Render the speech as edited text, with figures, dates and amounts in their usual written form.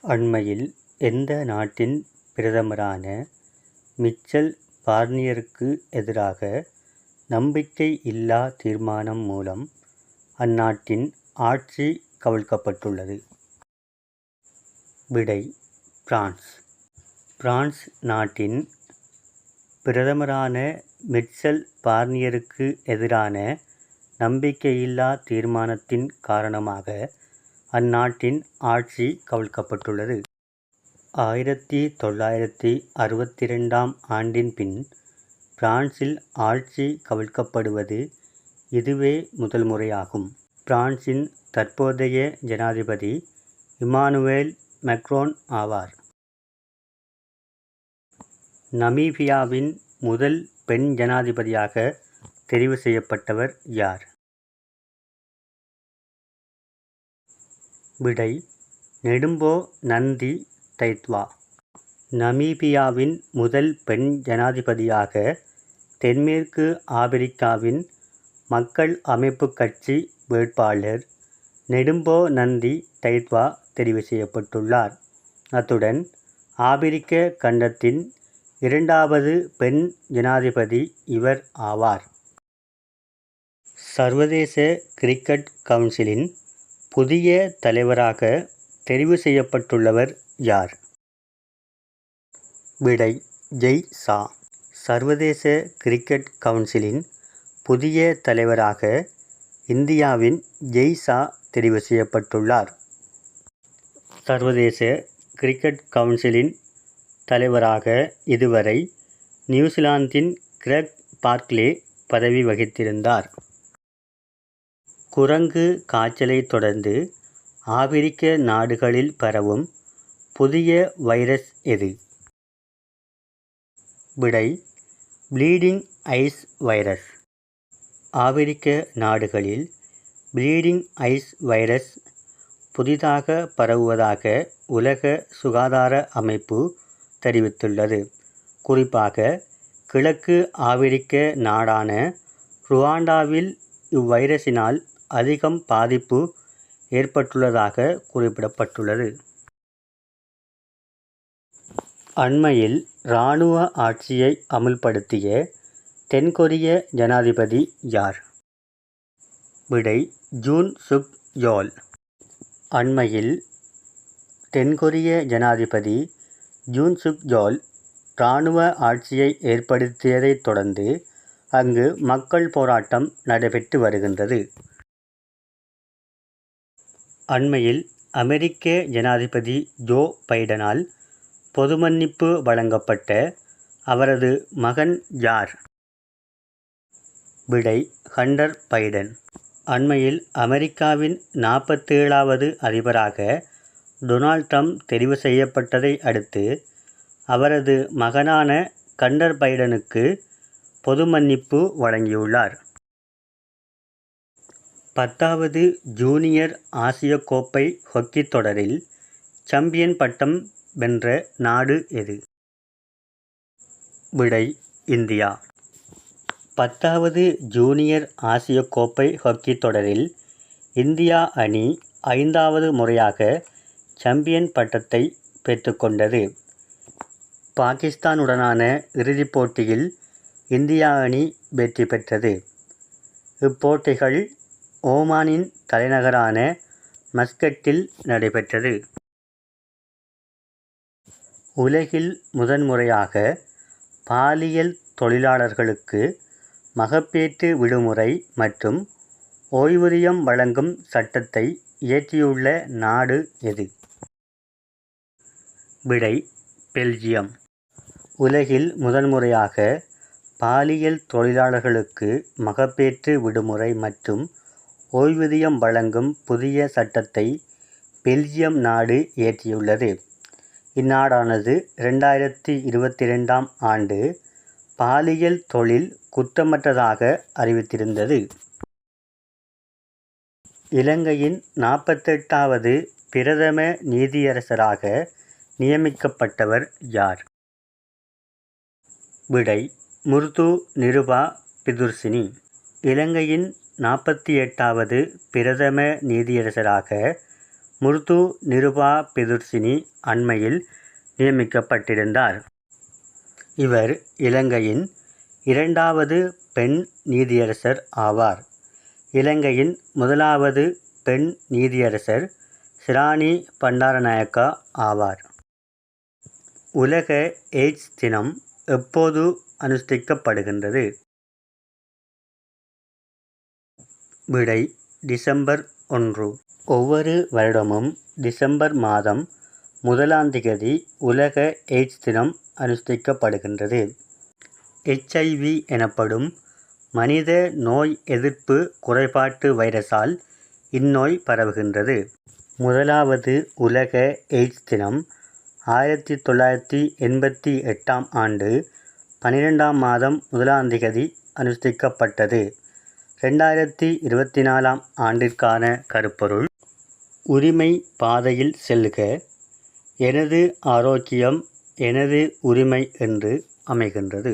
அண்மையில் எந்த நாட்டின் பிரதமரான மிச்சல் பார்னியருக்கு எதிராக நம்பிக்கையில்லா தீர்மானம் மூலம் அந்நாட்டின் ஆட்சி கவிழ்க்கப்பட்டுள்ளது? விடை: பிரான்ஸ். பிரான்ஸ் நாட்டின் பிரதமரான மிச்சல் பார்னியருக்கு எதிரான நம்பிக்கையில்லா தீர்மானத்தின் காரணமாக அந்நாட்டின் ஆட்சி கவிழ்க்கப்பட்டுள்ளது. 1962ஆம் ஆண்டின் பின் பிரான்சில் ஆட்சி கவிழ்க்கப்படுவது இதுவே முதல் முறையாகும். பிரான்சின் தற்போதைய ஜனாதிபதி இமானுவேல் மெக்ரோன் ஆவார். நமீபியாவின் முதல் பெண் ஜனாதிபதியாக தெரிவு செய்யப்பட்டவர் யார்? விடை: நெடும்போ நந்தி தைத்வா. நமீபியாவின் முதல் பெண் ஜனாதிபதியாக தென்மேற்கு ஆபிரிக்காவின் மக்கள் அமைப்பு கட்சி வேட்பாளர் நெடும்போ நந்தி தைத்வா தெரிவு செய்யப்பட்டுள்ளார். அத்துடன் ஆபிரிக்க கண்டத்தின் இரண்டாவது பெண் ஜனாதிபதி இவர் ஆவார். சர்வதேச கிரிக்கெட் கவுன்சிலின் புதிய தலைவராக தெரிவு செய்யப்பட்டுள்ளவர் யார்? விடை: ஜெய் ஷா. சர்வதேச கிரிக்கெட் கவுன்சிலின் புதிய தலைவராக இந்தியாவின் ஜெய் ஷா தெரிவு செய்யப்பட்டுள்ளார். சர்வதேச கிரிக்கெட் கவுன்சிலின் தலைவராக இதுவரை நியூசிலாந்தின் கிரெக் பார்க்லே பதவி வகித்திருந்தார். குரங்கு காய்ச்சலை தொடர்ந்து ஆபிரிக்க நாடுகளில் பரவும் புதிய வைரஸ் எது? விடை: ப்ளீடிங் ஐஸ் வைரஸ். ஆபிரிக்க நாடுகளில் ப்ளீடிங் ஐஸ் வைரஸ் புதிதாக பரவுவதாக உலக சுகாதார அமைப்பு தெரிவித்துள்ளது. குறிப்பாக கிழக்கு ஆபிரிக்க நாடான ருவாண்டாவில் இவ்வைரஸினால் அதிகம் பாதிப்பு ஏற்பட்டுள்ளதாக குறிப்பிடப்பட்டுள்ளது. அண்மையில் இராணுவ ஆட்சியை அமுல்படுத்திய தென்கொரிய ஜனாதிபதி யார்? விடை: ஜூன் சுக் யோல். அண்மையில் தென்கொரிய ஜனாதிபதி ஜூன் சுக் யோல் இராணுவ ஆட்சியை ஏற்படுத்தியதைத் தொடர்ந்து அங்கு மக்கள் போராட்டம் நடைபெற்று வருகின்றது. அண்மையில் அமெரிக்க ஜனாதிபதி ஜோ பைடனால் பொது மன்னிப்பு வழங்கப்பட்ட அவரது மகன் யார்? விடை: ஹண்டர் பைடன். அண்மையில் அமெரிக்காவின் 47வது அதிபராக டொனால்ட் ட்ரம்ப் தெரிவு செய்யப்பட்டதை அடுத்து அவரது மகனான ஹண்டர் பைடனுக்கு பொது மன்னிப்பு வழங்கியுள்ளார். 10வது ஜூனியர் ஆசிய கோப்பை ஹொக்கி தொடரில் சாம்பியன் பட்டம் வென்ற நாடு எது? விடை: இந்தியா. 10வது ஜூனியர் ஆசிய கோப்பை ஹொக்கி தொடரில் இந்தியா அணி 5வது முறையாக சாம்பியன் பட்டத்தை பெற்றுக்கொண்டது. பாகிஸ்தானுடனான இறுதிப் போட்டியில் இந்தியா அணி வெற்றி பெற்றது. இப்போட்டிகள் ஓமானின் தலைநகரான மஸ்கட்டில் நடைபெற்றது. உலகில் முதன்முறையாக பாலியல் தொழிலாளர்களுக்கு மகப்பேற்று விடுமுறை மற்றும் ஓய்வூதியம் வழங்கும் சட்டத்தை இயற்றியுள்ள நாடு எது? விடை: பெல்ஜியம். உலகில் முதன்முறையாக பாலியல் தொழிலாளர்களுக்கு மகப்பேற்று விடுமுறை மற்றும் ஓய்வூதியம் வழங்கும் புதிய சட்டத்தை பெல்ஜியம் நாடு இயற்றியுள்ளது. இந்நாடானது 2022ஆம் ஆண்டு பாலியல் தொழில் குற்றமற்றதாக அறிவித்திருந்தது. இலங்கையின் 48வது பிரதம நீதியரசராக நியமிக்கப்பட்டவர் யார்? விடை: முர்து நிருபா பிதுர்சினி. இலங்கையின் 48வது பிரதம நீதியரசராக முர்து நிருபா பிதுர்சினி அண்மையில் நியமிக்கப்பட்டிருந்தார். இவர் இலங்கையின் 2வது பெண் நீதியரசர் ஆவார். இலங்கையின் 1வது பெண் நீதியரசர் சிராணி பண்டாரநாயக்கா ஆவார். உலக எய்ட்ஸ் தினம் எப்போது அனுஷ்டிக்கப்படுகின்றது? விடை டிசம்பர் 1. ஒவ்வொரு வருடமும் டிசம்பர் மாதம் 1ஆம் திகதி உலக எய்ட்ஸ் தினம் அனுஷ்டிக்கப்படுகின்றது. HIV எனப்படும் மனித நோய் எதிர்ப்பு குறைபாட்டு வைரஸால் இந்நோய் பரவுகின்றது. 1வது உலக எய்ட்ஸ் தினம் 1988ஆம் ஆண்டு 12ஆம் மாதம் 1ஆம் திகதி அனுஷ்டிக்கப்பட்டது. 2024ஆம் ஆண்டிற்கான கருப்பொருள் உரிமை பாதையில் செல்க, எனது ஆரோக்கியம் எனது உரிமை என்று அமைகின்றது.